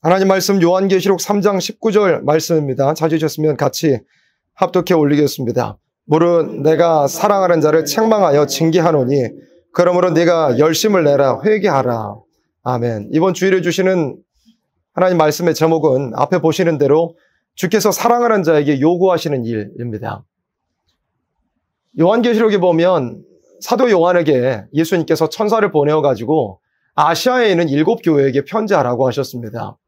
하나님 말씀 요한계시록 3장 19절 말씀입니다. 찾으셨으면 같이 합독해 올리겠습니다. 물은 내가 사랑하는 자를 책망하여 징계하노니 그러므로 네가 열심을 내라 회개하라. 아멘. 이번 주일에 주시는 하나님 말씀의 제목은 앞에 보시는 대로 주께서 사랑하는 자에게 요구하시는 일입니다. 요한계시록에 보면 사도 요한에게 예수님께서 천사를 보내어가지고 아시아에 있는 7교회에게 편지하라고 하셨습니다.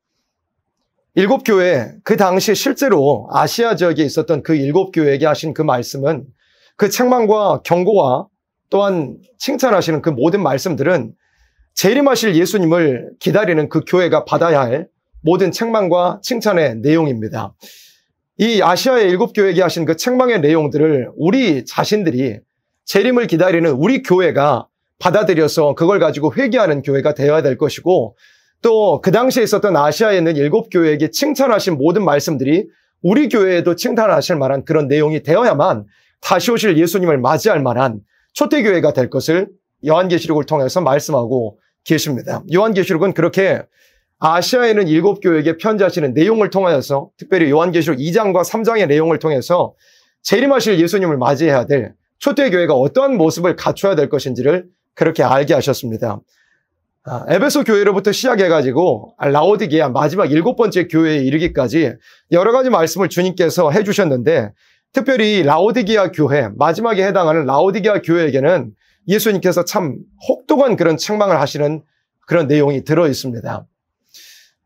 7교회, 그 당시 실제로 아시아 지역에 있었던 그 7교회에게 하신 그 말씀은 그 책망과 경고와 또한 칭찬하시는 그 모든 말씀들은 재림하실 예수님을 기다리는 그 교회가 받아야 할 모든 책망과 칭찬의 내용입니다. 이 아시아의 7교회에게 하신 그 책망의 내용들을 우리 자신들이 재림을 기다리는 우리 교회가 받아들여서 그걸 가지고 회개하는 교회가 되어야 될 것이고, 또 그 당시에 있었던 아시아에 있는 7교회에게 칭찬하신 모든 말씀들이 우리 교회에도 칭찬하실 만한 그런 내용이 되어야만 다시 오실 예수님을 맞이할 만한 초대교회가 될 것을 요한계시록을 통해서 말씀하고 계십니다. 요한계시록은 그렇게 아시아에 있는 7교회에게 편지하시는 내용을 통하여서, 특별히 요한계시록 2장과 3장의 내용을 통해서 재림하실 예수님을 맞이해야 될 초대교회가 어떠한 모습을 갖춰야 될 것인지를 그렇게 알게 하셨습니다. 에베소 교회로부터 시작해가지고 라오디게아 마지막 7번째 교회에 이르기까지 여러 가지 말씀을 주님께서 해주셨는데, 특별히 라오디게아 교회, 마지막에 해당하는 라오디게아 교회에게는 예수님께서 참 혹독한 그런 책망을 하시는 그런 내용이 들어 있습니다.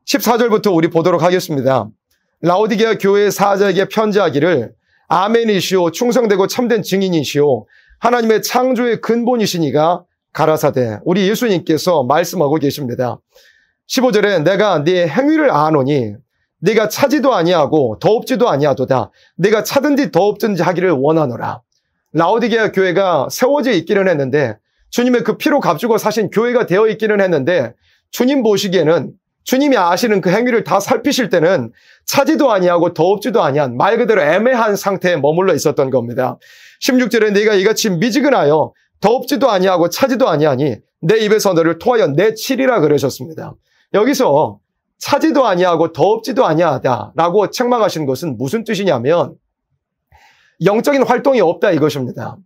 14절부터 우리 보도록 하겠습니다. 라오디게아 교회의 사자에게 편지하기를 아멘이시오 충성되고 참된 증인이시오 하나님의 창조의 근본이시니가 가라사대. 우리 예수님께서 말씀하고 계십니다. 15절에 내가 네 행위를 아노니 네가 차지도 아니하고 더없지도 아니하도다. 네가 차든지 더없든지 하기를 원하노라. 라오디게아 교회가 세워져 있기는 했는데, 주님의 그 피로 값주고 사신 교회가 되어 있기는 했는데, 주님 보시기에는, 주님이 아시는 그 행위를 다 살피실 때는 차지도 아니하고 더없지도 아니한 말 그대로 애매한 상태에 머물러 있었던 겁니다. 16절에 네가 이같이 미지근하여 더없지도 아니하고 차지도 아니하니 내 입에서 너를 토하여 내치리라 그러셨습니다. 여기서 차지도 아니하고 더없지도 아니하다라고 책망하신 것은 무슨 뜻이냐면 영적인 활동이 없다 이것입니다.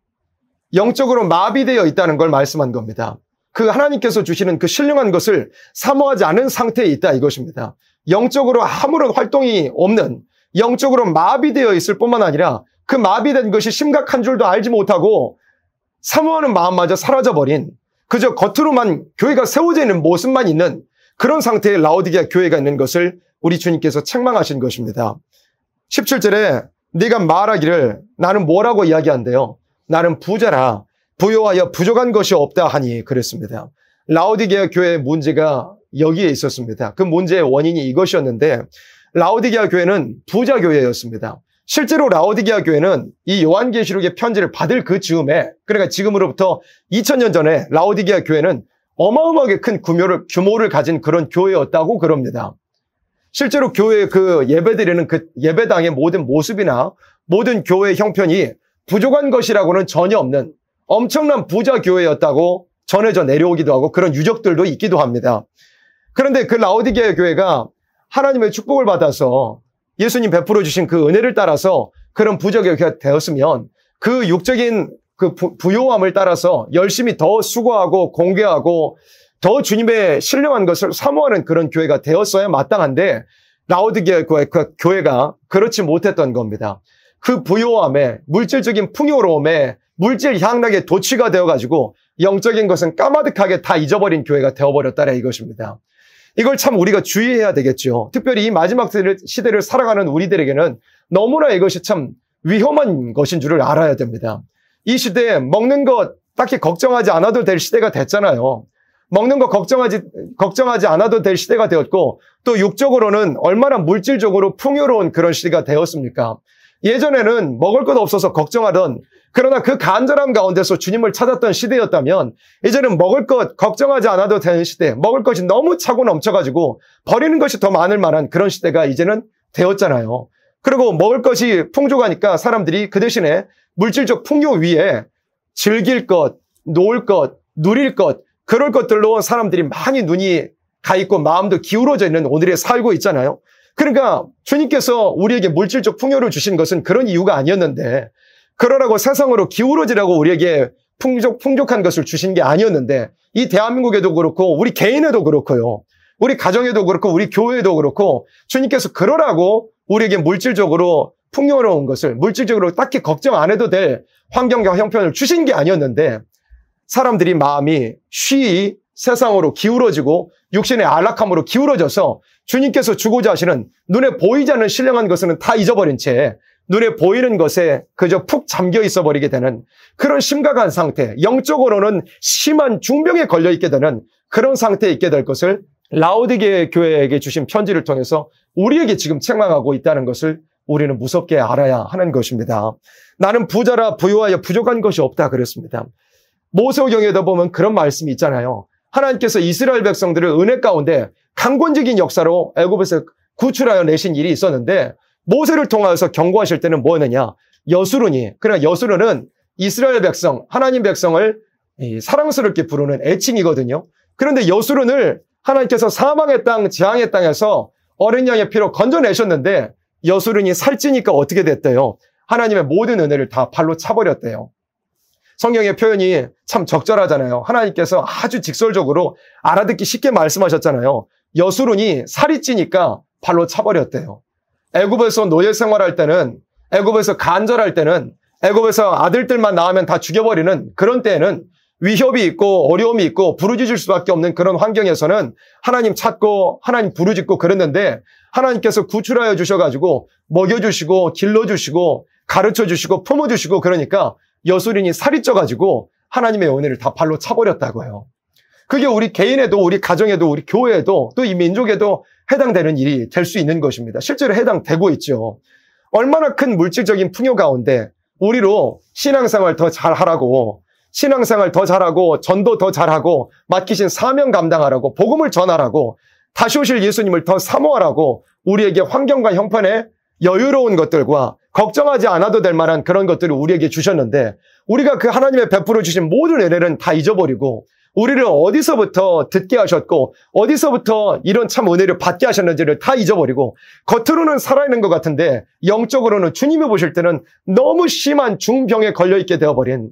영적으로 마비되어 있다는 걸 말씀한 겁니다. 그 하나님께서 주시는 그 신령한 것을 사모하지 않은 상태에 있다 이것입니다. 영적으로 아무런 활동이 없는, 영적으로 마비되어 있을 뿐만 아니라 그 마비된 것이 심각한 줄도 알지 못하고 사모하는 마음마저 사라져버린, 그저 겉으로만 교회가 세워져 있는 모습만 있는 그런 상태의 라오디게아 교회가 있는 것을 우리 주님께서 책망하신 것입니다. 17절에 네가 말하기를, 나는 뭐라고 이야기한대요? 나는 부자라 부요하여 부족한 것이 없다 하니 그랬습니다. 라오디게아 교회의 문제가 여기에 있었습니다. 그 문제의 원인이 이것이었는데, 라오디게아 교회는 부자 교회였습니다. 실제로 라오디게아 교회는 이 요한계시록의 편지를 받을 그 즈음에, 그러니까 지금으로부터 2000년 전에 라오디게아 교회는 어마어마하게 큰 규모를 가진 그런 교회였다고 그럽니다. 실제로 교회의 그 예배드리는 그 예배당의 모든 모습이나 모든 교회의 형편이 부족한 것이라고는 전혀 없는 엄청난 부자 교회였다고 전해져 내려오기도 하고 그런 유적들도 있기도 합니다. 그런데 그 라오디게아 교회가 하나님의 축복을 받아서 예수님 베풀어 주신 그 은혜를 따라서 그런 부자 교회가 되었으면 그 육적인 그 부요함을 따라서 열심히 더 수고하고 공개하고 더 주님의 신령한 것을 사모하는 그런 교회가 되었어야 마땅한데, 라오디게아 교회가 그렇지 못했던 겁니다. 그 부요함에, 물질적인 풍요로움에 물질 향락에 도취가 되어가지고 영적인 것은 까마득하게 다 잊어버린 교회가 되어버렸다라 이것입니다. 이걸 참 우리가 주의해야 되겠죠. 특별히 이 마지막 시대를 살아가는 우리들에게는 너무나 이것이 참 위험한 것인 줄을 알아야 됩니다. 이 시대에 먹는 것 딱히 걱정하지 않아도 될 시대가 됐잖아요. 먹는 거 걱정하지 않아도 될 시대가 되었고, 또 육적으로는 얼마나 물질적으로 풍요로운 그런 시대가 되었습니까? 예전에는 먹을 것 없어서 걱정하던, 그러나 그 간절함 가운데서 주님을 찾았던 시대였다면, 이제는 먹을 것 걱정하지 않아도 되는 시대, 먹을 것이 너무 차고 넘쳐가지고 버리는 것이 더 많을 만한 그런 시대가 이제는 되었잖아요. 그리고 먹을 것이 풍족하니까 사람들이 그 대신에 물질적 풍요 위에 즐길 것, 놀 것, 누릴 것, 그럴 것들로 사람들이 많이 눈이 가 있고 마음도 기울어져 있는 오늘에 살고 있잖아요. 그러니까 주님께서 우리에게 물질적 풍요를 주신 것은 그런 이유가 아니었는데, 그러라고 세상으로 기울어지라고 우리에게 풍족한 것을 주신 게 아니었는데, 이 대한민국에도 그렇고 우리 개인에도 그렇고요, 우리 가정에도 그렇고 우리 교회에도 그렇고 주님께서 그러라고 우리에게 물질적으로 풍요로운 것을, 물질적으로 딱히 걱정 안 해도 될 환경과 형편을 주신 게 아니었는데, 사람들이 마음이 쉬이 세상으로 기울어지고 육신의 안락함으로 기울어져서 주님께서 주고자 하시는 눈에 보이지 않는 신령한 것은 다 잊어버린 채 눈에 보이는 것에 그저 푹 잠겨 있어 버리게 되는 그런 심각한 상태, 영적으로는 심한 중병에 걸려 있게 되는 그런 상태에 있게 될 것을 라오디게 교회에게 주신 편지를 통해서 우리에게 지금 책망하고 있다는 것을 우리는 무섭게 알아야 하는 것입니다. 나는 부자라 부유하여 부족한 것이 없다 그랬습니다. 모세오경에도 보면 그런 말씀이 있잖아요. 하나님께서 이스라엘 백성들을 은혜 가운데 강권적인 역사로 애굽에서 구출하여 내신 일이 있었는데, 모세를 통하여서 경고하실 때는 뭐였느냐? 여수론이. 그러나 여수론은 이스라엘 백성, 하나님 백성을 사랑스럽게 부르는 애칭이거든요. 그런데 여수론을 하나님께서 사망의 땅, 재앙의 땅에서 어린 양의 피로 건져내셨는데, 여수론이 살찌니까 어떻게 됐대요? 하나님의 모든 은혜를 다 발로 차버렸대요. 성경의 표현이 참 적절하잖아요. 하나님께서 아주 직설적으로 알아듣기 쉽게 말씀하셨잖아요. 여수론이 살이 찌니까 발로 차버렸대요. 애굽에서 노예 생활할 때는, 애굽에서 간절할 때는, 애굽에서 아들들만 낳으면 다 죽여버리는 그런 때에는 위협이 있고 어려움이 있고 부르짖을 수밖에 없는 그런 환경에서는 하나님 찾고 하나님 부르짖고 그랬는데, 하나님께서 구출하여 주셔가지고 먹여주시고 길러주시고 가르쳐주시고 품어주시고 그러니까 여수론이 살이 쪄가지고 하나님의 은혜를 다 발로 차버렸다고요. 그게 우리 개인에도, 우리 가정에도, 우리 교회에도, 또 이 민족에도 해당되는 일이 될 수 있는 것입니다. 실제로 해당되고 있죠. 얼마나 큰 물질적인 풍요 가운데 우리로 신앙생활 더 잘하라고, 신앙생활 더 잘하고, 전도 더 잘하고, 맡기신 사명 감당하라고, 복음을 전하라고, 다시 오실 예수님을 더 사모하라고 우리에게 환경과 형편에 여유로운 것들과 걱정하지 않아도 될 만한 그런 것들을 우리에게 주셨는데, 우리가 그 하나님의 베풀어 주신 모든 은혜는 다 잊어버리고 우리를 어디서부터 듣게 하셨고 어디서부터 이런 참 은혜를 받게 하셨는지를 다 잊어버리고 겉으로는 살아있는 것 같은데 영적으로는 주님이 보실 때는 너무 심한 중병에 걸려있게 되어버린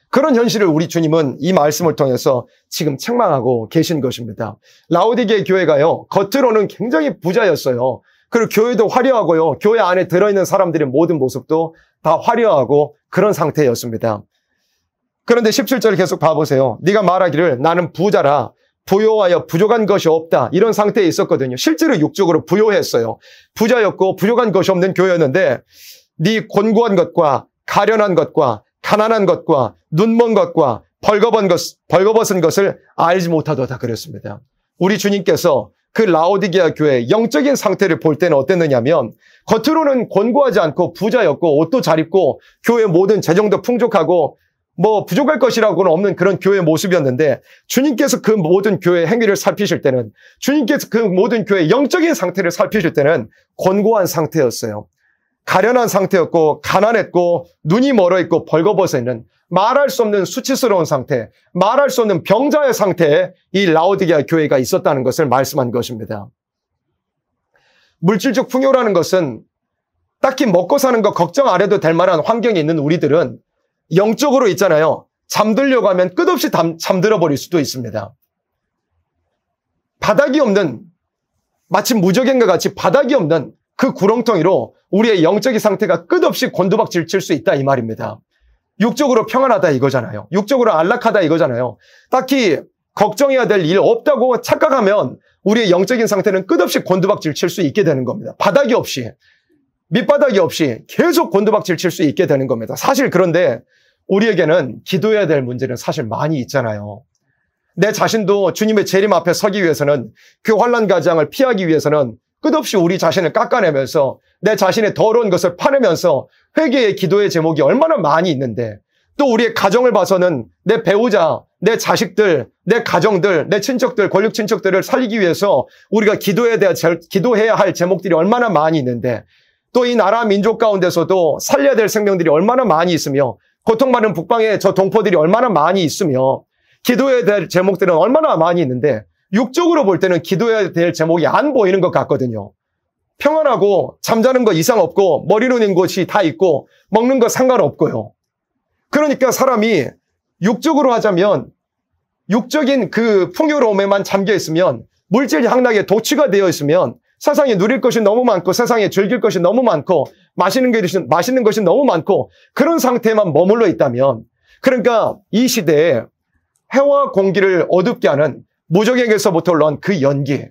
그런 현실을 우리 주님은 이 말씀을 통해서 지금 책망하고 계신 것입니다. 라오디게 교회가요, 겉으로는 굉장히 부자였어요. 그리고 교회도 화려하고요, 교회 안에 들어있는 사람들의 모든 모습도 다 화려하고 그런 상태였습니다. 그런데 17절 계속 봐보세요. 네가 말하기를 나는 부자라 부요하여 부족한 것이 없다, 이런 상태에 있었거든요. 실제로 육적으로 부요했어요. 부자였고 부족한 것이 없는 교회였는데, 네 곤고한 것과 가련한 것과 가난한 것과 눈먼 것과 벌거벗은 것을 알지 못하도다 그랬습니다. 우리 주님께서 그 라오디게아 교회의 영적인 상태를 볼 때는 어땠느냐면, 겉으로는 곤고하지 않고 부자였고 옷도 잘 입고 교회 모든 재정도 풍족하고 뭐 부족할 것이라고는 없는 그런 교회의 모습이었는데, 주님께서 그 모든 교회의 행위를 살피실 때는, 주님께서 그 모든 교회의 영적인 상태를 살피실 때는 곤고한 상태였어요. 가련한 상태였고 가난했고 눈이 멀어 있고 벌거벗어 있는, 말할 수 없는 수치스러운 상태, 말할 수 없는 병자의 상태에 이 라오디게아 교회가 있었다는 것을 말씀한 것입니다. 물질적 풍요라는 것은 딱히 먹고 사는 거 걱정 안 해도 될 만한 환경에 있는 우리들은 영적으로 있잖아요. 잠들려고 하면 끝없이 잠들어 버릴 수도 있습니다. 바닥이 없는, 마치 무적행과 같이 바닥이 없는 그 구렁텅이로 우리의 영적인 상태가 끝없이 곤두박질 칠 수 있다 이 말입니다. 육적으로 평안하다 이거잖아요. 육적으로 안락하다 이거잖아요. 딱히 걱정해야 될 일 없다고 착각하면 우리의 영적인 상태는 끝없이 곤두박질 칠 수 있게 되는 겁니다. 바닥이 없이, 밑바닥이 없이 계속 곤두박질 칠 수 있게 되는 겁니다. 사실 그런데 우리에게는 기도해야 될 문제는 사실 많이 있잖아요. 내 자신도 주님의 재림 앞에 서기 위해서는, 그 환난 가장을 피하기 위해서는 끝없이 우리 자신을 깎아내면서 내 자신의 더러운 것을 파내면서 회개의 기도의 제목이 얼마나 많이 있는데, 또 우리의 가정을 봐서는 내 배우자, 내 자식들, 내 가정들, 내 친척들, 권력 친척들을 살리기 위해서 우리가 기도해야 할 제목들이 얼마나 많이 있는데, 또 이 나라 민족 가운데서도 살려야 될 생명들이 얼마나 많이 있으며, 고통받는 북방의 저 동포들이 얼마나 많이 있으며, 기도해야 될 제목들은 얼마나 많이 있는데, 육적으로 볼 때는 기도해야 될 제목이 안 보이는 것 같거든요. 평안하고 잠자는 거 이상 없고 머리 놓는 곳이 다 있고 먹는 거 상관없고요. 그러니까 사람이 육적으로 하자면 육적인 그 풍요로움에만 잠겨 있으면 물질 향락에 도취가 되어 있으면 세상에 누릴 것이 너무 많고 세상에 즐길 것이 너무 많고 맛있는 것이 너무 많고 그런 상태에만 머물러 있다면 그러니까 이 시대에 해와 공기를 어둡게 하는 무적에게서부터 올라온 그 연기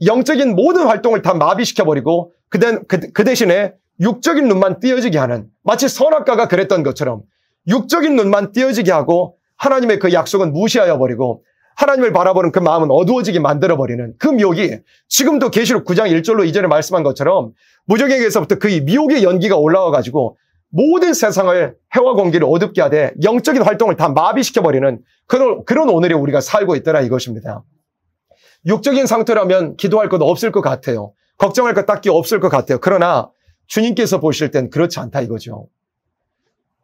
영적인 모든 활동을 다 마비시켜버리고 그 대신에 육적인 눈만 띄어지게 하는 마치 선악과가 그랬던 것처럼 육적인 눈만 띄어지게 하고 하나님의 그 약속은 무시하여 버리고 하나님을 바라보는 그 마음은 어두워지게 만들어버리는 그 미혹이 지금도 계시록 9장 1절로 이전에 말씀한 것처럼 무적에게서부터 그 미혹의 연기가 올라와가지고 모든 세상을 해와 공기를 어둡게 하되 영적인 활동을 다 마비시켜버리는 그런 오늘에 우리가 살고 있더라 이것입니다. 육적인 상태라면 기도할 것 없을 것 같아요. 걱정할 것 딱히 없을 것 같아요. 그러나 주님께서 보실 땐 그렇지 않다 이거죠.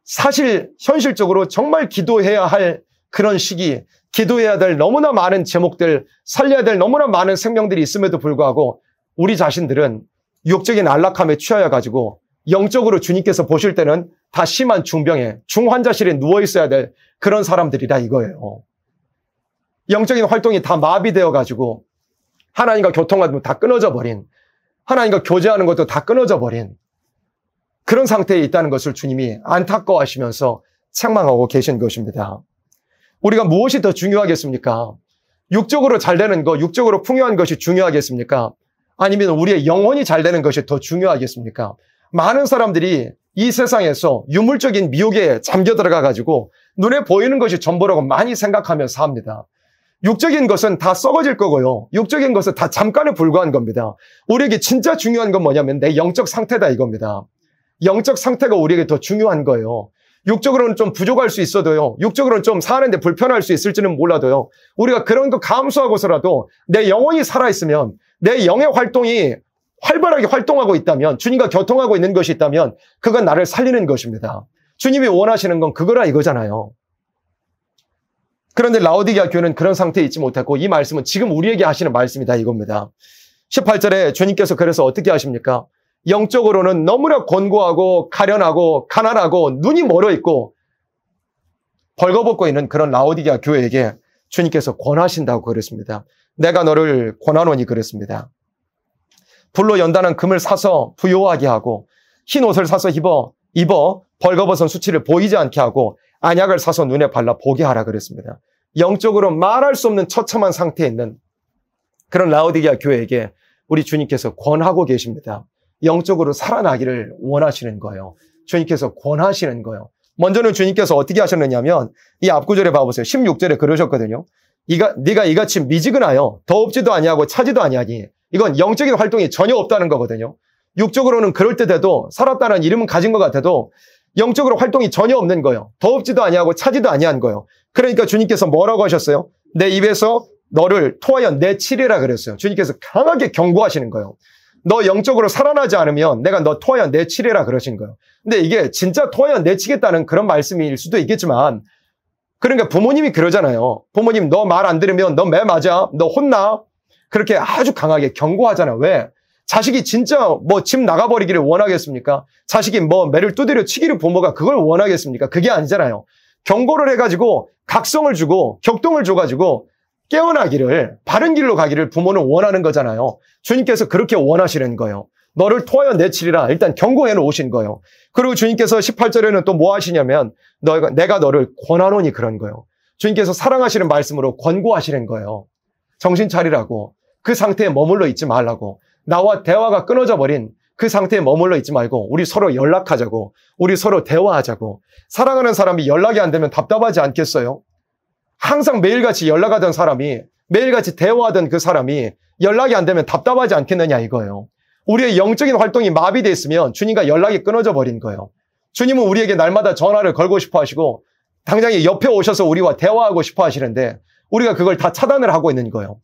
사실 현실적으로 정말 기도해야 할 그런 시기, 기도해야 될 너무나 많은 제목들, 살려야 될 너무나 많은 생명들이 있음에도 불구하고 우리 자신들은 육적인 안락함에 취하여가지고 영적으로 주님께서 보실 때는 다 심한 중병에 중환자실에 누워있어야 될 그런 사람들이라 이거예요. 영적인 활동이 다 마비되어가지고 하나님과 교통하는 것도 다 끊어져 버린 하나님과 교제하는 것도 다 끊어져 버린 그런 상태에 있다는 것을 주님이 안타까워하시면서 책망하고 계신 것입니다. 우리가 무엇이 더 중요하겠습니까? 육적으로 잘 되는 것, 육적으로 풍요한 것이 중요하겠습니까? 아니면 우리의 영혼이 잘 되는 것이 더 중요하겠습니까? 많은 사람들이 이 세상에서 유물적인 미혹에 잠겨 들어가가지고 눈에 보이는 것이 전부라고 많이 생각하면서 삽니다. 육적인 것은 다 썩어질 거고요. 육적인 것은 다 잠깐에 불과한 겁니다. 우리에게 진짜 중요한 건 뭐냐면 내 영적 상태다 이겁니다. 영적 상태가 우리에게 더 중요한 거예요. 육적으로는 좀 부족할 수 있어도요. 육적으로는 좀 사는데 불편할 수 있을지는 몰라도요. 우리가 그런 거 감수하고서라도 내 영혼이 살아있으면 내 영의 활동이 활발하게 활동하고 있다면 주님과 교통하고 있는 것이 있다면 그건 나를 살리는 것입니다. 주님이 원하시는 건 그거라 이거잖아요. 그런데 라오디게아 교회는 그런 상태에 있지 못했고 이 말씀은 지금 우리에게 하시는 말씀이다 이겁니다. 18절에 주님께서 그래서 어떻게 하십니까? 영적으로는 너무나 곤고하고 가련하고 가난하고 눈이 멀어 있고 벌거벗고 있는 그런 라오디게아 교회에게 주님께서 권하신다고 그랬습니다. 내가 너를 권하노니 그랬습니다. 불로 연단한 금을 사서 부요하게 하고 흰 옷을 사서 입어 벌거벗은 수치를 보이지 않게 하고 안약을 사서 눈에 발라 보게 하라 그랬습니다. 영적으로 말할 수 없는 처참한 상태에 있는 그런 라오디게아 교회에게 우리 주님께서 권하고 계십니다. 영적으로 살아나기를 원하시는 거예요. 주님께서 권하시는 거예요. 먼저는 주님께서 어떻게 하셨느냐면 이 앞구절에 봐보세요. 16절에 그러셨거든요. 네가 이같이 미지근하여 더웁지도 아니하고 차지도 아니하니 이건 영적인 활동이 전혀 없다는 거거든요. 육적으로는 그럴 때 돼도 살았다는 이름은 가진 것 같아도 영적으로 활동이 전혀 없는 거예요. 더웁지도 아니하고 차지도 아니한 거예요. 그러니까 주님께서 뭐라고 하셨어요? 내 입에서 너를 토하여 내치리라 그랬어요. 주님께서 강하게 경고하시는 거예요. 너 영적으로 살아나지 않으면 내가 너 토하여 내치리라 그러신 거예요. 근데 이게 진짜 토하여 내치겠다는 그런 말씀일 수도 있겠지만 그러니까 부모님이 그러잖아요. 부모님 너 말 안 들으면 너 매 맞아. 너 혼나. 그렇게 아주 강하게 경고하잖아. 왜? 자식이 진짜 집 나가버리기를 원하겠습니까? 자식이 매를 두드려 치기를 부모가 그걸 원하겠습니까? 그게 아니잖아요. 경고를 해가지고 각성을 주고 격동을 줘가지고 깨어나기를 바른 길로 가기를 부모는 원하는 거잖아요. 주님께서 그렇게 원하시는 거예요. 너를 토하여 내치리라 일단 경고해 놓으신 거예요. 그리고 주님께서 18절에는 또 뭐 하시냐면 내가 너를 권하노니 그런 거예요. 주님께서 사랑하시는 말씀으로 권고하시는 거예요. 정신 차리라고. 그 상태에 머물러 있지 말라고. 나와 대화가 끊어져 버린 그 상태에 머물러 있지 말고 우리 서로 연락하자고. 우리 서로 대화하자고. 사랑하는 사람이 연락이 안 되면 답답하지 않겠어요? 항상 매일같이 연락하던 사람이 매일같이 대화하던 그 사람이 연락이 안 되면 답답하지 않겠느냐 이거예요. 우리의 영적인 활동이 마비되어 있으면 주님과 연락이 끊어져 버린 거예요. 주님은 우리에게 날마다 전화를 걸고 싶어 하시고 당장에 옆에 오셔서 우리와 대화하고 싶어 하시는데 우리가 그걸 다 차단을 하고 있는 거예요.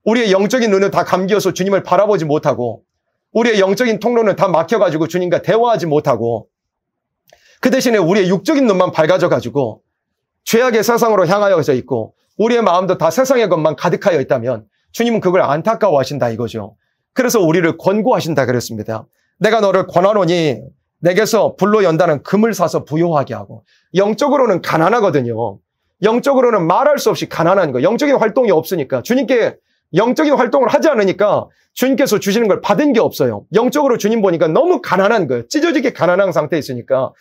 우리의 영적인 눈은 다 감기어서 주님을 바라보지 못하고 우리의 영적인 통로는 다 막혀가지고 주님과 대화하지 못하고 그 대신에 우리의 육적인 눈만 밝아져가지고 죄악의 세상으로 향하여져 있고 우리의 마음도 다 세상의 것만 가득하여 있다면 주님은 그걸 안타까워하신다 이거죠. 그래서 우리를 권고하신다 그랬습니다. 내가 너를 권하노니 내게서 불로 연다는 금을 사서 부요하게 하고. 영적으로는 가난하거든요. 영적으로는 말할 수 없이 가난한 거. 영적인 활동이 없으니까. 주님께 영적인 활동을 하지 않으니까 주님께서 주시는 걸 받은 게 없어요. 영적으로 주님 보니까 너무 가난한 거예요. 찢어지게 가난한 상태에 있으니까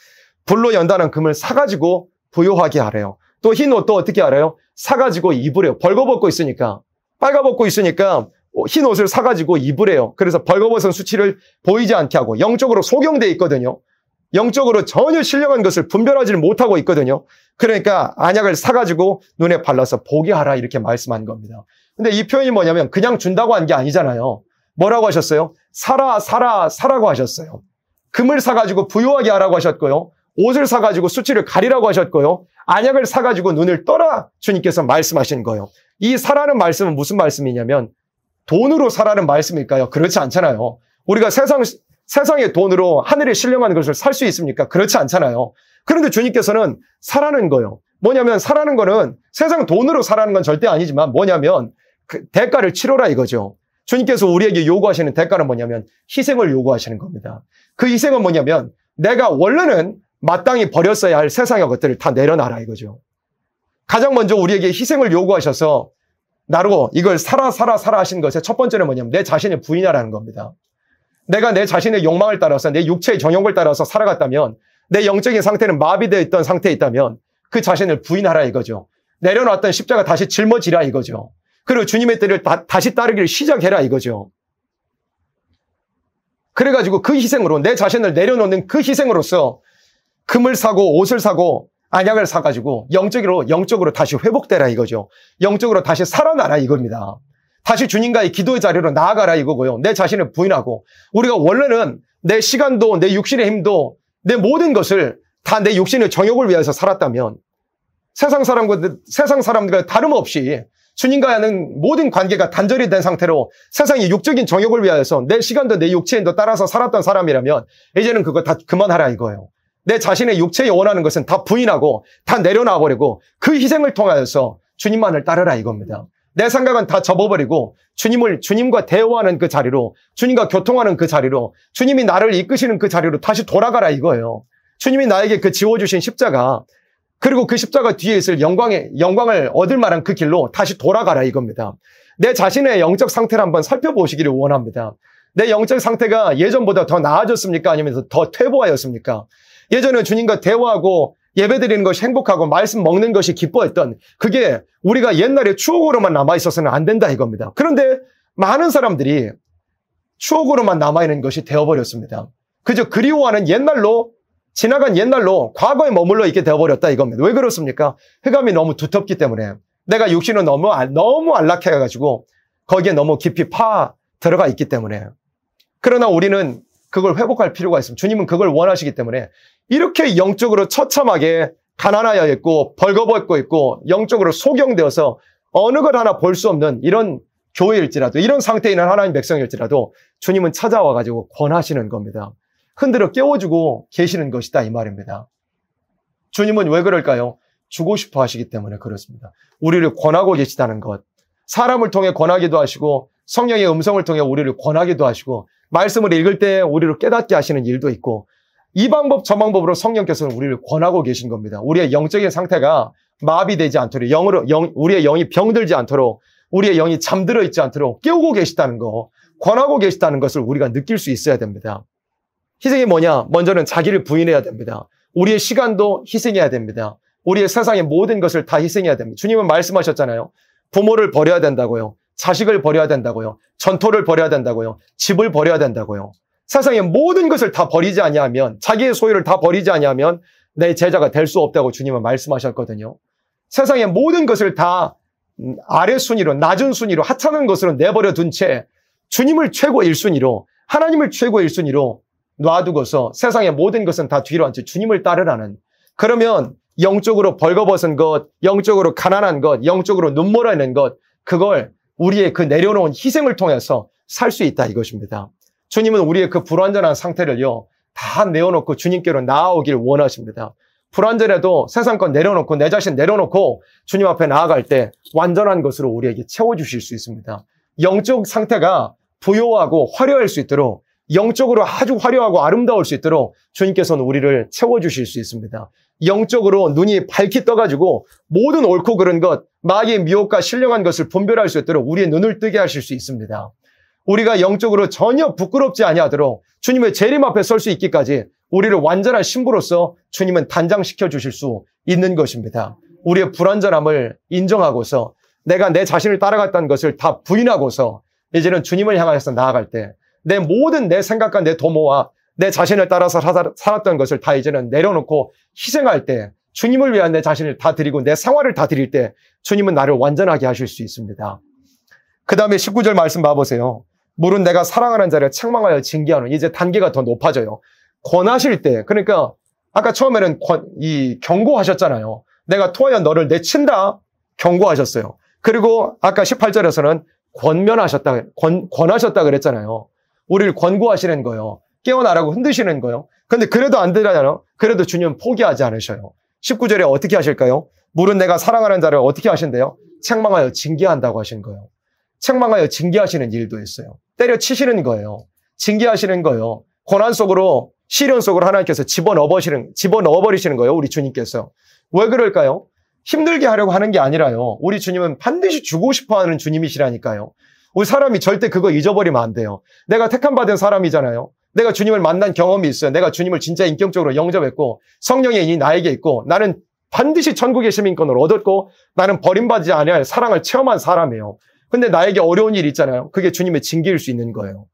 불로 연다는 금을 사가지고 부요하게 하래요. 또 흰 옷도 어떻게 알아요? 사가지고 입으래요. 벌거벗고 있으니까. 빨가벗고 있으니까 흰 옷을 사가지고 입으래요. 그래서 벌거벗은 수치를 보이지 않게 하고 영적으로 소경돼 있거든요. 영적으로 전혀 신령한 것을 분별하지를 못하고 있거든요. 그러니까 안약을 사가지고 눈에 발라서 보게 하라 이렇게 말씀한 겁니다. 근데 이 표현이 뭐냐면 그냥 준다고 한 게 아니잖아요. 뭐라고 하셨어요? 사라고 하셨어요. 금을 사가지고 부요하게 하라고 하셨고요. 옷을 사가지고 수치를 가리라고 하셨고요. 안약을 사가지고 눈을 떠라 주님께서 말씀하신 거예요. 이 사라는 말씀은 무슨 말씀이냐면 돈으로 사라는 말씀일까요? 그렇지 않잖아요. 우리가 세상의 돈으로 하늘의 신령한 것을 살 수 있습니까? 그렇지 않잖아요. 그런데 주님께서는 사라는 거예요. 뭐냐면 사라는 거는 세상 돈으로 사라는 건 절대 아니지만 뭐냐면 그 대가를 치러라 이거죠. 주님께서 우리에게 요구하시는 대가는 뭐냐면 희생을 요구하시는 겁니다. 그 희생은 뭐냐면 내가 원래는 마땅히 버렸어야 할 세상의 것들을 다 내려놔라 이거죠. 가장 먼저 우리에게 희생을 요구하셔서 나로 이걸 사라 하신 것의 첫 번째는 뭐냐면 내 자신을 부인하라는 겁니다. 내가 내 자신의 욕망을 따라서 내 육체의 정욕을 따라서 살아갔다면 내 영적인 상태는 마비되어 있던 상태에 있다면 그 자신을 부인하라 이거죠. 내려놨던 십자가 다시 짊어지라 이거죠. 그리고 주님의 뜻을 다시 따르기를 시작해라 이거죠. 그래가지고 그 희생으로 내 자신을 내려놓는 그 희생으로서 금을 사고 옷을 사고 안약을 사가지고 영적으로 다시 회복되라 이거죠. 영적으로 다시 살아나라 이겁니다. 다시 주님과의 기도의 자리로 나아가라 이거고요. 내 자신을 부인하고 우리가 원래는 내 시간도 내 육신의 힘도 내 모든 것을 다 내 육신의 정욕을 위해서 살았다면 세상 사람들과 다름없이 주님과 하는 모든 관계가 단절이 된 상태로 세상의 육적인 정욕을 위하여서 내 시간도 내 육체의 힘도 따라서 살았던 사람이라면 이제는 그거 다 그만하라 이거예요. 내 자신의 육체에 원하는 것은 다 부인하고 다 내려놔버리고 그 희생을 통하여서 주님만을 따르라 이겁니다. 내 생각은 다 접어버리고 주님과 대화하는 그 자리로 주님과 교통하는 그 자리로 주님이 나를 이끄시는 그 자리로 다시 돌아가라 이거예요. 주님이 나에게 그 지워주신 십자가 그리고 그 십자가 뒤에 있을 영광을 얻을 만한 그 길로 다시 돌아가라 이겁니다. 내 자신의 영적 상태를 한번 살펴보시기를 원합니다. 내 영적 상태가 예전보다 더 나아졌습니까? 아니면 더 퇴보하였습니까? 예전에 주님과 대화하고 예배드리는 것이 행복하고 말씀 먹는 것이 기뻐했던 그게 우리가 옛날의 추억으로만 남아있어서는 안 된다 이겁니다. 그런데 많은 사람들이 추억으로만 남아있는 것이 되어버렸습니다. 그저 그리워하는 지나간 옛날로 과거에 머물러 있게 되어버렸다 이겁니다. 왜 그렇습니까? 흑암이 너무 두텁기 때문에 내가 육신은 너무 안락해가지고 거기에 너무 깊이 들어가 있기 때문에 그러나 우리는 그걸 회복할 필요가 있습니다. 주님은 그걸 원하시기 때문에 이렇게 영적으로 처참하게 가난하여 있고 벌거벗고 있고 영적으로 소경되어서 어느 것 하나 볼 수 없는 이런 교회일지라도 이런 상태에 있는 하나님 백성일지라도 주님은 찾아와가지고 권하시는 겁니다. 흔들어 깨워주고 계시는 것이다 이 말입니다. 주님은 왜 그럴까요? 주고 싶어 하시기 때문에 그렇습니다. 우리를 권하고 계시다는 것. 사람을 통해 권하기도 하시고 성령의 음성을 통해 우리를 권하기도 하시고 말씀을 읽을 때 우리를 깨닫게 하시는 일도 있고 이 방법 저 방법으로 성령께서는 우리를 권하고 계신 겁니다. 우리의 영적인 상태가 마비되지 않도록 우리의 영이 병들지 않도록 우리의 영이 잠들어 있지 않도록 깨우고 계시다는 거 권하고 계시다는 것을 우리가 느낄 수 있어야 됩니다. 희생이 뭐냐? 먼저는 자기를 부인해야 됩니다. 우리의 시간도 희생해야 됩니다. 우리의 세상의 모든 것을 다 희생해야 됩니다. 주님은 말씀하셨잖아요. 부모를 버려야 된다고요. 자식을 버려야 된다고요. 전토를 버려야 된다고요. 집을 버려야 된다고요. 세상의 모든 것을 다 버리지 아니하면 자기의 소유를 다 버리지 아니하면 내 제자가 될 수 없다고 주님은 말씀하셨거든요. 세상의 모든 것을 다 아래 순위로 낮은 순위로 하찮은 것으로 내버려 둔 채 주님을 최고 1순위로 하나님을 최고 1순위로 놔두고서 세상의 모든 것은 다 뒤로 앉혀 주님을 따르라는 그러면 영적으로 벌거벗은 것, 영적으로 가난한 것, 영적으로 눈물 흘리는 것 그걸 우리의 그 내려놓은 희생을 통해서 살 수 있다 이것입니다. 주님은 우리의 그 불완전한 상태를요 다 내어놓고 주님께로 나아오길 원하십니다. 불완전해도 세상 건 내려놓고 내 자신 내려놓고 주님 앞에 나아갈 때 완전한 것으로 우리에게 채워주실 수 있습니다. 영적 상태가 부요하고 화려할 수 있도록, 영적으로 아주 화려하고 아름다울 수 있도록 주님께서는 우리를 채워주실 수 있습니다. 영적으로 눈이 밝게 떠가지고 모든 옳고 그른 것, 마귀의 미혹과 신령한 것을 분별할 수 있도록 우리의 눈을 뜨게 하실 수 있습니다. 우리가 영적으로 전혀 부끄럽지 아니하도록 주님의 재림 앞에 설 수 있기까지 우리를 완전한 신부로서 주님은 단장시켜 주실 수 있는 것입니다. 우리의 불완전함을 인정하고서 내가 내 자신을 따라갔다는 것을 다 부인하고서 이제는 주님을 향해서 나아갈 때 내 모든 내 생각과 내 도모와 내 자신을 따라서 살았던 것을 다 이제는 내려놓고 희생할 때 주님을 위한 내 자신을 다 드리고 내 생활을 다 드릴 때 주님은 나를 완전하게 하실 수 있습니다. 그 다음에 19절 말씀 봐보세요. 물은 내가 사랑하는 자를 책망하여 징계하는, 이제 단계가 더 높아져요. 권하실 때, 그러니까 아까 처음에는 경고하셨잖아요. 내가 토하여 너를 내친다 경고하셨어요. 그리고 아까 18절에서는 권하셨다 그랬잖아요. 우리를 권고하시는 거예요. 깨어나라고 흔드시는 거예요. 근데 그래도 안 되잖아요. 그래도 주님은 포기하지 않으셔요. 19절에 어떻게 하실까요? 물은 내가 사랑하는 자를 어떻게 하신대요? 책망하여 징계한다고 하신 거예요. 책망하여 징계하시는 일도 있어요. 때려치시는 거예요. 징계하시는 거예요. 고난 속으로, 시련 속으로 하나님께서 집어넣어버리시는 거예요. 우리 주님께서. 왜 그럴까요? 힘들게 하려고 하는 게 아니라요. 우리 주님은 반드시 주고 싶어하는 주님이시라니까요. 우리 사람이 절대 그거 잊어버리면 안 돼요. 내가 택함받은 사람이잖아요. 내가 주님을 만난 경험이 있어요. 내가 주님을 진짜 인격적으로 영접했고 성령의 인이 나에게 있고 나는 반드시 천국의 시민권을 얻었고 나는 버림받지 아니할 사랑을 체험한 사람이에요. 근데 나에게 어려운 일이 있잖아요. 그게 주님의 징계일 수 있는 거예요.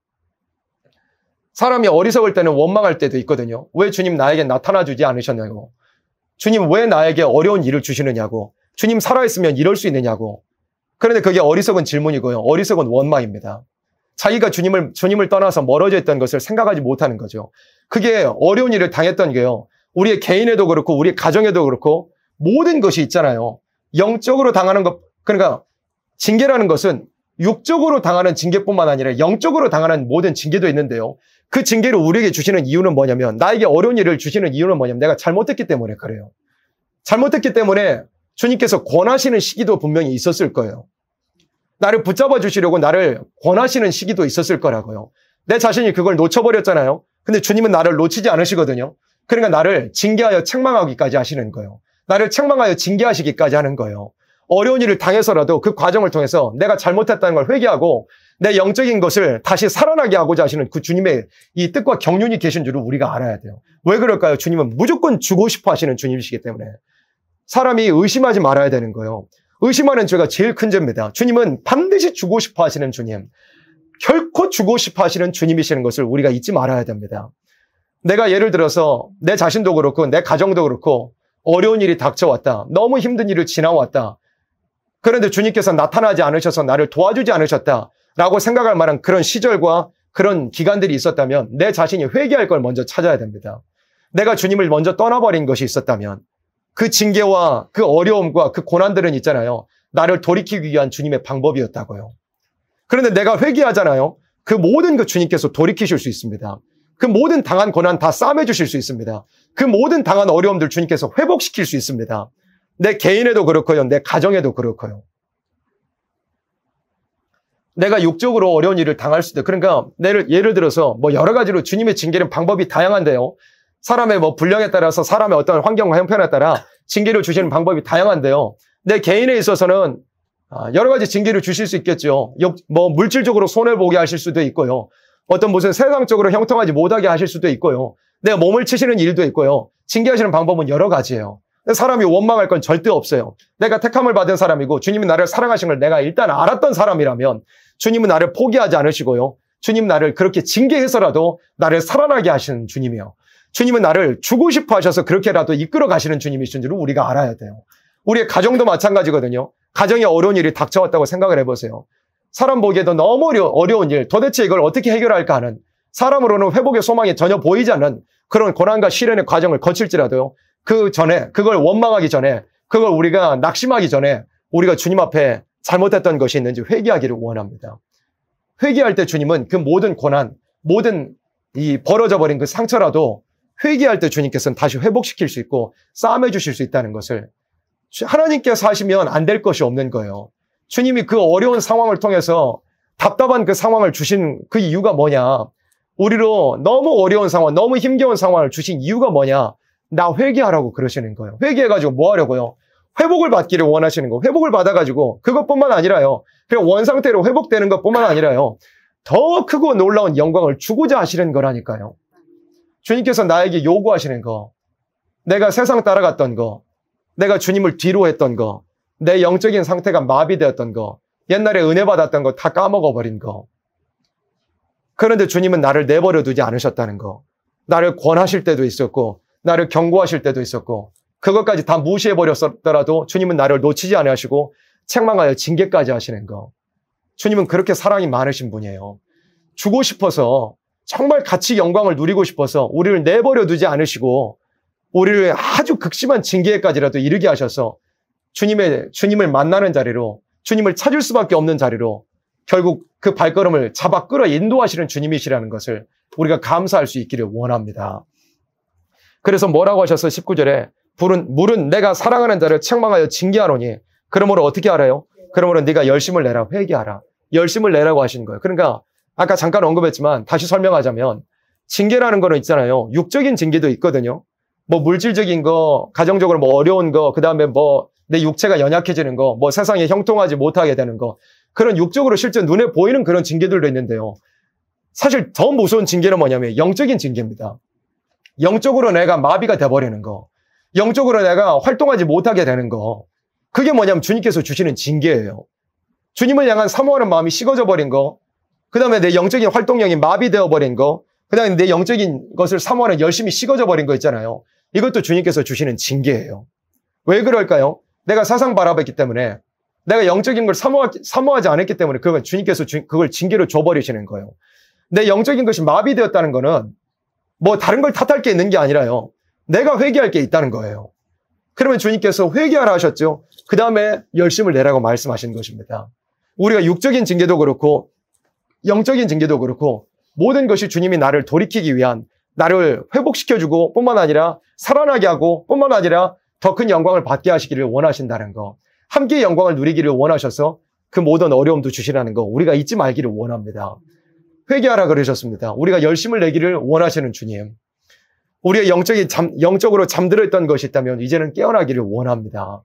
사람이 어리석을 때는 원망할 때도 있거든요. 왜 주님 나에게 나타나주지 않으셨냐고. 주님 왜 나에게 어려운 일을 주시느냐고. 주님 살아있으면 이럴 수 있느냐고. 그런데 그게 어리석은 질문이고요. 어리석은 원망입니다. 자기가 주님을 떠나서 멀어져 있던 것을 생각하지 못하는 거죠. 그게 어려운 일을 당했던 게요. 우리의 개인에도 그렇고 우리의 가정에도 그렇고 모든 것이 있잖아요. 영적으로 당하는 것, 그러니까 징계라는 것은 육적으로 당하는 징계뿐만 아니라 영적으로 당하는 모든 징계도 있는데요. 그 징계를 우리에게 주시는 이유는 뭐냐면, 나에게 어려운 일을 주시는 이유는 뭐냐면 내가 잘못했기 때문에 그래요. 잘못했기 때문에 주님께서 권하시는 시기도 분명히 있었을 거예요. 나를 붙잡아 주시려고 나를 권하시는 시기도 있었을 거라고요. 내 자신이 그걸 놓쳐버렸잖아요. 근데 주님은 나를 놓치지 않으시거든요. 그러니까 나를 징계하여 책망하기까지 하시는 거예요. 나를 책망하여 징계하시기까지 하는 거예요. 어려운 일을 당해서라도 그 과정을 통해서 내가 잘못했다는 걸 회개하고 내 영적인 것을 다시 살아나게 하고자 하시는 그 주님의 이 뜻과 경륜이 계신 줄을 우리가 알아야 돼요. 왜 그럴까요? 주님은 무조건 주고 싶어 하시는 주님이시기 때문에. 사람이 의심하지 말아야 되는 거예요. 의심하는 죄가 제일 큰 죄입니다. 주님은 반드시 주고 싶어 하시는 주님, 결코 주고 싶어 하시는 주님이시는 것을 우리가 잊지 말아야 됩니다. 내가 예를 들어서 내 자신도 그렇고 내 가정도 그렇고 어려운 일이 닥쳐왔다. 너무 힘든 일을 지나왔다. 그런데 주님께서 나타나지 않으셔서 나를 도와주지 않으셨다라고 생각할 만한 그런 시절과 그런 기간들이 있었다면 내 자신이 회개할 걸 먼저 찾아야 됩니다. 내가 주님을 먼저 떠나버린 것이 있었다면 그 징계와 그 어려움과 그 고난들은 있잖아요. 나를 돌이키기 위한 주님의 방법이었다고요. 그런데 내가 회개하잖아요. 그 모든 그 주님께서 돌이키실 수 있습니다. 그 모든 당한 고난 다 싸매주실 수 있습니다. 그 모든 당한 어려움들 주님께서 회복시킬 수 있습니다. 내 개인에도 그렇고요. 내 가정에도 그렇고요. 내가 육적으로 어려운 일을 당할 수도 있어요. 그러니까 예를 들어서 뭐 여러 가지로 주님의 징계는 방법이 다양한데요. 사람의 뭐 분량에 따라서 사람의 어떤 환경과 형편에 따라 징계를 주시는 방법이 다양한데요. 내 개인에 있어서는 여러 가지 징계를 주실 수 있겠죠. 뭐 물질적으로 손해보게 하실 수도 있고요. 어떤 무슨 세상적으로 형통하지 못하게 하실 수도 있고요. 내 몸을 치시는 일도 있고요. 징계하시는 방법은 여러 가지예요. 사람이 원망할 건 절대 없어요. 내가 택함을 받은 사람이고 주님이 나를 사랑하신 걸 내가 일단 알았던 사람이라면 주님은 나를 포기하지 않으시고요. 주님 나를 그렇게 징계해서라도 나를 살아나게 하시는 주님이에요. 주님은 나를 주고 싶어 하셔서 그렇게라도 이끌어 가시는 주님이신 줄을 우리가 알아야 돼요. 우리의 가정도 마찬가지거든요. 가정에 어려운 일이 닥쳐왔다고 생각을 해보세요. 사람 보기에도 너무 어려운 일, 도대체 이걸 어떻게 해결할까 하는, 사람으로는 회복의 소망이 전혀 보이지 않는 그런 고난과 시련의 과정을 거칠지라도요. 그 전에, 그걸 원망하기 전에, 그걸 우리가 낙심하기 전에 우리가 주님 앞에 잘못했던 것이 있는지 회개하기를 원합니다. 회개할 때 주님은 그 모든 고난, 모든 이 벌어져 버린 그 상처라도 회개할 때 주님께서는 다시 회복시킬 수 있고 싸움해 주실 수 있다는 것을, 하나님께서 하시면 안 될 것이 없는 거예요. 주님이 그 어려운 상황을 통해서 답답한 그 상황을 주신 그 이유가 뭐냐? 우리로 너무 어려운 상황, 너무 힘겨운 상황을 주신 이유가 뭐냐? 나 회개하라고 그러시는 거예요. 회개해가지고 뭐 하려고요? 회복을 받기를 원하시는 거. 회복을 받아가지고 그것뿐만 아니라요. 그냥 원상태로 회복되는 것뿐만 아니라요. 더 크고 놀라운 영광을 주고자 하시는 거라니까요. 주님께서 나에게 요구하시는 거, 내가 세상 따라갔던 거, 내가 주님을 뒤로 했던 거, 내 영적인 상태가 마비되었던 거, 옛날에 은혜 받았던 거 다 까먹어버린 거. 그런데 주님은 나를 내버려 두지 않으셨다는 거. 나를 권하실 때도 있었고, 나를 경고하실 때도 있었고, 그것까지 다 무시해버렸더라도 주님은 나를 놓치지 않으시고 책망하여 징계까지 하시는 거. 주님은 그렇게 사랑이 많으신 분이에요. 주고 싶어서, 정말 같이 영광을 누리고 싶어서 우리를 내버려 두지 않으시고 우리를 아주 극심한 징계까지라도 이르게 하셔서 주님을 만나는 자리로, 주님을 찾을 수밖에 없는 자리로 결국 그 발걸음을 잡아 끌어 인도하시는 주님이시라는 것을 우리가 감사할 수 있기를 원합니다. 그래서 뭐라고 하셔서 19절에 물은 내가 사랑하는 자를 책망하여 징계하노니, 그러므로 어떻게 하라요? 그러므로 네가 열심을 내라, 회개하라. 열심을 내라고 하시는 거예요. 그러니까 아까 잠깐 언급했지만 다시 설명하자면, 징계라는 거는 있잖아요. 육적인 징계도 있거든요. 뭐 물질적인 거, 가정적으로 뭐 어려운 거, 그 다음에 뭐 내 육체가 연약해지는 거, 뭐 세상에 형통하지 못하게 되는 거, 그런 육적으로 실제 눈에 보이는 그런 징계들도 있는데요. 사실 더 무서운 징계는 뭐냐면 영적인 징계입니다. 영적으로 내가 마비가 돼버리는 거, 영적으로 내가 활동하지 못하게 되는 거, 그게 뭐냐면 주님께서 주시는 징계예요. 주님을 향한 사모하는 마음이 식어져 버린 거, 그 다음에 내 영적인 활동력이 마비되어 버린 거, 그 다음에 내 영적인 것을 사모하는 열심히 식어져 버린 거 있잖아요. 이것도 주님께서 주시는 징계예요. 왜 그럴까요? 내가 세상 바라봤기 때문에, 내가 영적인 걸 사모하지 않았기 때문에 주님께서 그걸 징계로 줘버리시는 거예요. 내 영적인 것이 마비되었다는 거는 뭐 다른 걸 탓할 게 있는 게 아니라요. 내가 회개할 게 있다는 거예요. 그러면 주님께서 회개하라 하셨죠. 그 다음에 열심을 내라고 말씀하신 것입니다. 우리가 육적인 징계도 그렇고 영적인 징계도 그렇고 모든 것이 주님이 나를 돌이키기 위한, 나를 회복시켜주고 뿐만 아니라 살아나게 하고 뿐만 아니라 더 큰 영광을 받게 하시기를 원하신다는 거, 함께 영광을 누리기를 원하셔서 그 모든 어려움도 주시라는 거 우리가 잊지 말기를 원합니다. 회개하라 그러셨습니다. 우리가 열심을 내기를 원하시는 주님, 우리의 영적으로 잠들어 있던 것이 있다면 이제는 깨어나기를 원합니다.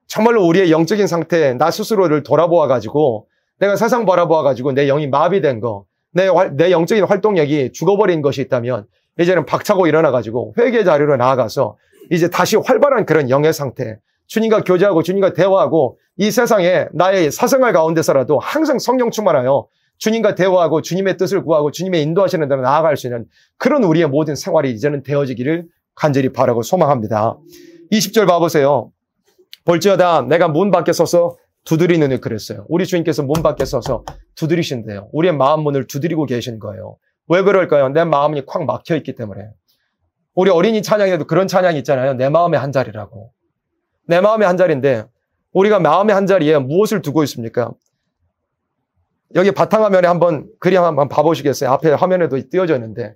정말로 우리의 영적인 상태, 나 스스로를 돌아보아가지고, 내가 세상 바라보아가지고 내 영이 마비된 거, 내 영적인 활동력이 죽어버린 것이 있다면 이제는 박차고 일어나가지고 회개 자리로 나아가서 이제 다시 활발한 그런 영의 상태, 주님과 교제하고 주님과 대화하고 이 세상에 나의 사생활 가운데서라도 항상 성령 충만하여 주님과 대화하고 주님의 뜻을 구하고 주님의 인도하시는 대로 나아갈 수 있는 그런 우리의 모든 생활이 이제는 되어지기를 간절히 바라고 소망합니다. 20절 봐보세요. 볼지어다 내가 문 밖에 서서 두드리느니 그랬어요. 우리 주님께서 문 밖에 서서 두드리신대요. 우리의 마음 문을 두드리고 계신 거예요. 왜 그럴까요? 내 마음이 콱 막혀있기 때문에. 우리 어린이 찬양에도 그런 찬양이 있잖아요. 내 마음의 한 자리라고. 내 마음의 한 자리인데 우리가 마음의 한 자리에 무엇을 두고 있습니까? 여기 바탕화면에 한번 그림 한번 봐보시겠어요? 앞에 화면에도 띄어져 있는데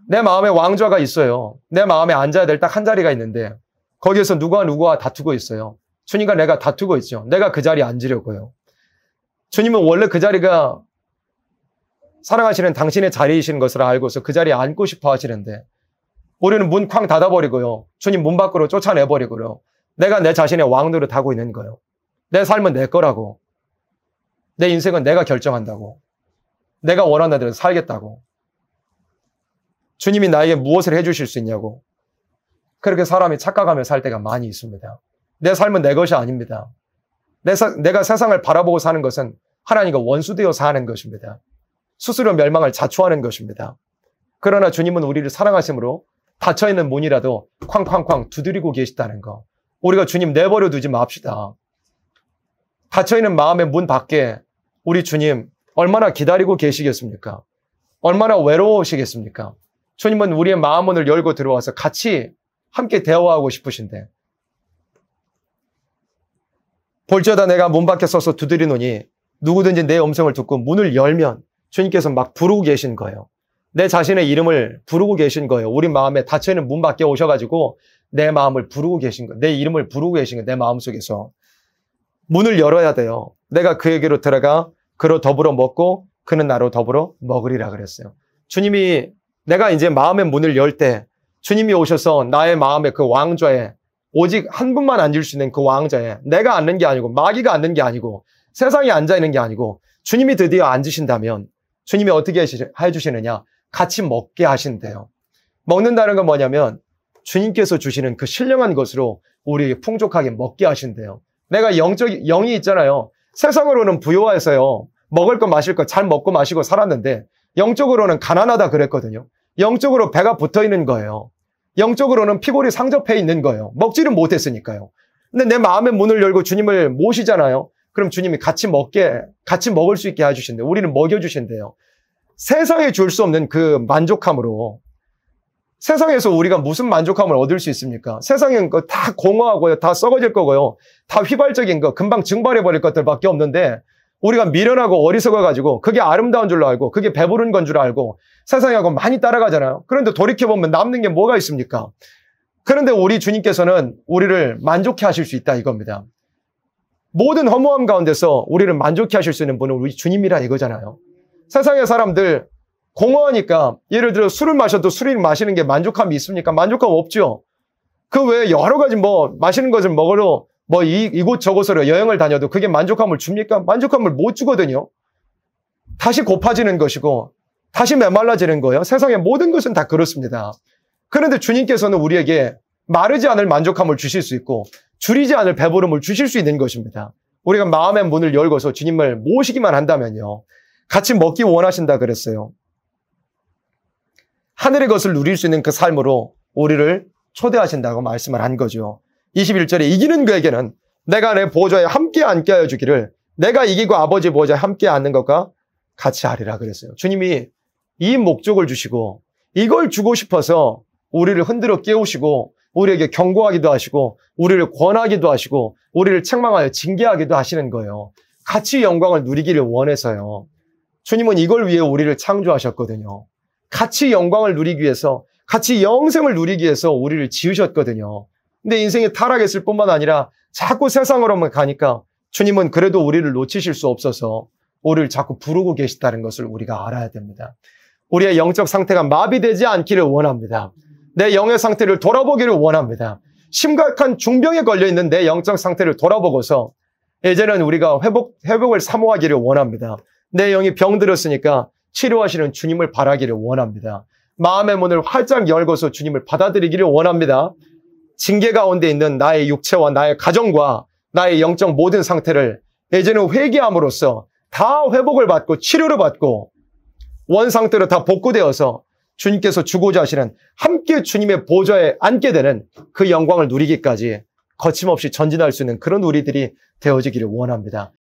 내 마음에 왕좌가 있어요. 내 마음에 앉아야 될 딱 한 자리가 있는데 거기에서 누구와 다투고 있어요. 주님과 내가 다투고 있죠. 내가 그 자리에 앉으려고요. 주님은 원래 그 자리가 사랑하시는 당신의 자리이신 것을 알고서 그 자리에 앉고 싶어 하시는데 우리는 문 쾅 닫아버리고요. 주님 문 밖으로 쫓아내버리고요. 내가 내 자신의 왕노릇 하고 있는 거예요. 내 삶은 내 거라고. 내 인생은 내가 결정한다고. 내가 원하는 대로 살겠다고. 주님이 나에게 무엇을 해주실 수 있냐고. 그렇게 사람이 착각하며 살 때가 많이 있습니다. 내 삶은 내 것이 아닙니다. 내가 세상을 바라보고 사는 것은 하나님과 원수되어 사는 것입니다. 스스로 멸망을 자초하는 것입니다. 그러나 주님은 우리를 사랑하심으로 닫혀있는 문이라도 쾅쾅쾅 두드리고 계시다는 거. 우리가 주님 내버려 두지 맙시다. 닫혀있는 마음의 문 밖에 우리 주님 얼마나 기다리고 계시겠습니까? 얼마나 외로우시겠습니까? 주님은 우리의 마음 문을 열고 들어와서 같이 함께 대화하고 싶으신데 볼지어다 내가 문 밖에 서서 두드리노니 누구든지 내 음성을 듣고 문을 열면 주님께서 막 부르고 계신 거예요. 내 자신의 이름을 부르고 계신 거예요. 우리 마음에 닫혀있는 문 밖에 오셔가지고 내 마음을 부르고 계신 거예요. 내 이름을 부르고 계신 거예요. 내 마음속에서. 문을 열어야 돼요. 내가 그에게로 들어가 그로 더불어 먹고 그는 나로 더불어 먹으리라 그랬어요. 주님이 내가 이제 마음의 문을 열 때 주님이 오셔서 나의 마음의 그 왕좌에 오직 한 분만 앉을 수 있는 그 왕좌에 내가 앉는 게 아니고 마귀가 앉는 게 아니고 세상에 앉아 있는 게 아니고 주님이 드디어 앉으신다면 주님이 어떻게 해주시느냐? 같이 먹게 하신대요. 먹는다는 건 뭐냐면 주님께서 주시는 그 신령한 것으로 우리에게 풍족하게 먹게 하신대요. 내가 영이 있잖아요. 세상으로는 부유해서요. 먹을 거 마실 거 잘 먹고 마시고 살았는데 영적으로는 가난하다 그랬거든요. 영적으로 배가 붙어 있는 거예요. 영적으로는 피골이 상접해 있는 거예요. 먹지를 못했으니까요. 근데 내 마음의 문을 열고 주님을 모시잖아요. 그럼 주님이 같이 먹을 수 있게 해주신대요. 우리는 먹여주신대요. 세상에 줄 수 없는 그 만족함으로 세상에서 우리가 무슨 만족함을 얻을 수 있습니까? 세상엔 거 다 공허하고요. 다 썩어질 거고요. 다 휘발적인 거, 금방 증발해버릴 것들밖에 없는데 우리가 미련하고 어리석어가지고 그게 아름다운 줄로 알고 그게 배부른 건 줄 알고 세상하고 많이 따라가잖아요. 그런데 돌이켜보면 남는 게 뭐가 있습니까? 그런데 우리 주님께서는 우리를 만족해 하실 수 있다 이겁니다. 모든 허무함 가운데서 우리를 만족해 하실 수 있는 분은 우리 주님이라 이거잖아요. 세상의 사람들 공허하니까 예를 들어 술을 마셔도 술을 마시는 게 만족함이 있습니까? 만족감 없죠. 그 외에 여러 가지 마시는 것을 먹으러 이곳 저곳으로 여행을 다녀도 그게 만족감을 줍니까? 만족감을 못 주거든요. 다시 고파지는 것이고 다시 메말라지는 거예요. 세상의 모든 것은 다 그렇습니다. 그런데 주님께서는 우리에게 마르지 않을 만족함을 주실 수 있고 줄이지 않을 배부름을 주실 수 있는 것입니다. 우리가 마음의 문을 열고서 주님을 모시기만 한다면요. 같이 먹기 원하신다 그랬어요. 하늘의 것을 누릴 수 있는 그 삶으로 우리를 초대하신다고 말씀을 한 거죠. 21절에 이기는 그에게는 내가 내 보좌에 함께 앉게 하여 주기를 내가 이기고 아버지 보좌에 함께 앉는 것과 같이 하리라 그랬어요. 주님이 이 목적을 주시고 이걸 주고 싶어서 우리를 흔들어 깨우시고 우리에게 경고하기도 하시고 우리를 권하기도 하시고 우리를 책망하여 징계하기도 하시는 거예요. 같이 영광을 누리기를 원해서요. 주님은 이걸 위해 우리를 창조하셨거든요. 같이 영광을 누리기 위해서 같이 영생을 누리기 위해서 우리를 지으셨거든요. 근데 인생이 타락했을 뿐만 아니라 자꾸 세상으로만 가니까 주님은 그래도 우리를 놓치실 수 없어서 우리를 자꾸 부르고 계시다는 것을 우리가 알아야 됩니다. 우리의 영적 상태가 마비되지 않기를 원합니다. 내 영의 상태를 돌아보기를 원합니다. 심각한 중병에 걸려있는 내 영적 상태를 돌아보고서 이제는 우리가 회복을 사모하기를 원합니다. 내 영이 병들었으니까 치료하시는 주님을 바라기를 원합니다. 마음의 문을 활짝 열고서 주님을 받아들이기를 원합니다. 징계 가운데 있는 나의 육체와 나의 가정과 나의 영적 모든 상태를 이제는 회개함으로써 다 회복을 받고 치료를 받고 원 상태로 다 복구되어서 주님께서 주고자 하시는 함께 주님의 보좌에 앉게 되는 그 영광을 누리기까지 거침없이 전진할 수 있는 그런 우리들이 되어지기를 원합니다.